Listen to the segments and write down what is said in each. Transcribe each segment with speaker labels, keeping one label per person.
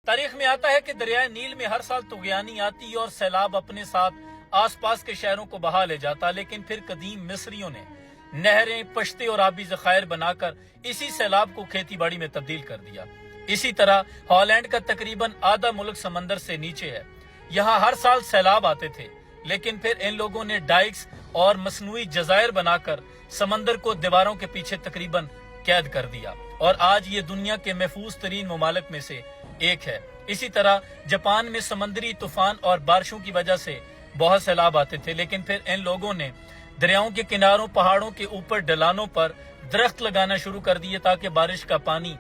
Speaker 1: तारीख में आता है कि दरियाए नील में हर साल तुगयानी आती और सैलाब अपने साथ आसपास के शहरों को बहा ले जाता, लेकिन फिर कदीम मिस्रियों ने नहरें, पश्ते और आबी जखायर बनाकर इसी सैलाब को खेती बाड़ी में तब्दील कर दिया। इसी तरह हॉलैंड का तकरीबन आधा मुल्क समंदर से नीचे है। यहाँ हर साल सैलाब आते थे, लेकिन फिर इन लोगों ने डाइक्स और मसनूई जजायर बनाकर समंदर को दीवारों के पीछे तकरीबन कैद कर दिया और आज ये दुनिया के महफूज तरीन ममालिक में से एक है। इसी तरह जापान में समंदरी तूफान और बारिशों की वजह से बहुत सैलाब आते थे, लेकिन फिर इन लोगों ने दरियाओं के किनारों, पहाड़ों के ऊपर, ढलानों पर दरख्त लगाना शुरू कर दिए ताकि बारिश का पानी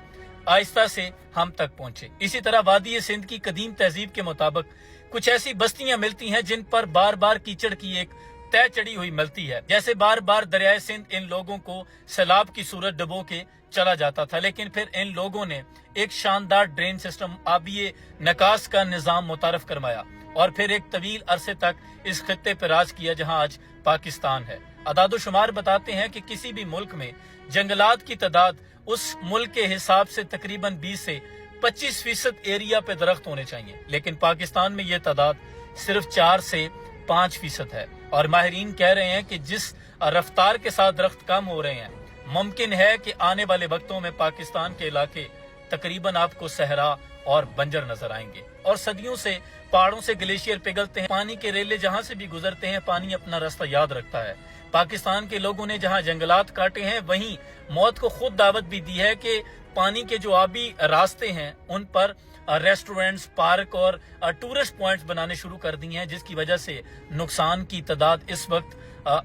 Speaker 1: आहिस्ता से हम तक पहुंचे। इसी तरह वादी सिंध की कदीम तहजीब के मुताबिक कुछ ऐसी बस्तियां मिलती हैं जिन पर बार बार कीचड़ की एक तय चढ़ी हुई मिलती है। जैसे बार बार दरियाए सिंध इन लोगों को सैलाब की सूरत डुबो के चला जाता था, लेकिन फिर इन लोगों ने एक शानदार ड्रेन सिस्टम, आबिए नकास का निजाम मुतारफ करवाया और फिर एक तवील अरसे तक इस खित्ते पर राज किया जहां आज पाकिस्तान है। अदादो शुमार बताते हैं कि किसी भी मुल्क में जंगलात की तादाद उस मुल्क के हिसाब से तकरीबन 20 से 25% एरिया पे दरख्त होने चाहिए, लेकिन पाकिस्तान में ये तादाद सिर्फ 4 से 5% है। और माहिरीन कह रहे हैं कि जिस रफ्तार के साथ दरख्त कम हो रहे हैं, मुमकिन है कि आने वाले वक्तों में पाकिस्तान के इलाके तकरीबन आपको सहरा और बंजर नजर आएंगे। और सदियों से पहाड़ों से ग्लेशियर पिघलते हैं, पानी के रेले जहां से भी गुजरते हैं, पानी अपना रास्ता याद रखता है। पाकिस्तान के लोगों ने जहां जंगलात काटे हैं, वहीं मौत को खुद दावत भी दी है कि पानी के जो आबी रास्ते हैं उन पर रेस्टोरेंट्स, पार्क और टूरिस्ट पॉइंट्स बनाने शुरू कर दिए हैं, जिसकी वजह से नुकसान की तादाद इस वक्त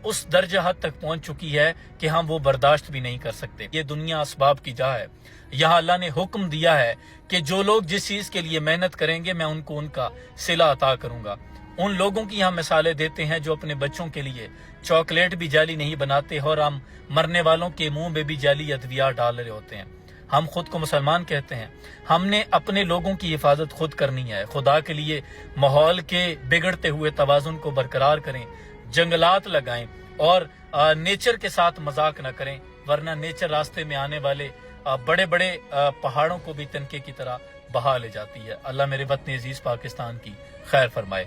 Speaker 1: उस दर्जा हद तक पहुंच चुकी है कि हम वो बर्दाश्त भी नहीं कर सकते। ये दुनिया असबाब की जा है। यहाँ अल्लाह ने हुक्म दिया है कि जो लोग जिस चीज के लिए मेहनत करेंगे मैं उनको उनका सिला अता करूंगा। उन लोगों की यहाँ मिसालें देते हैं जो अपने बच्चों के लिए चॉकलेट भी जाली नहीं बनाते और हम मरने वालों के मुंह में भी जाली अद्विया डाल रहे होते हैं। हम खुद को मुसलमान कहते हैं, हमने अपने लोगों की हिफाजत खुद करनी है। खुदा के लिए माहौल के बिगड़ते हुए तवाजुन को बरकरार करें, जंगलात लगाएं और नेचर के साथ मजाक न करें, वरना नेचर रास्ते में आने वाले बड़े बड़े पहाड़ों को भी तनके की तरह बहा ले जाती है। अल्लाह मेरे वतन अजीज पाकिस्तान की खैर फरमाए।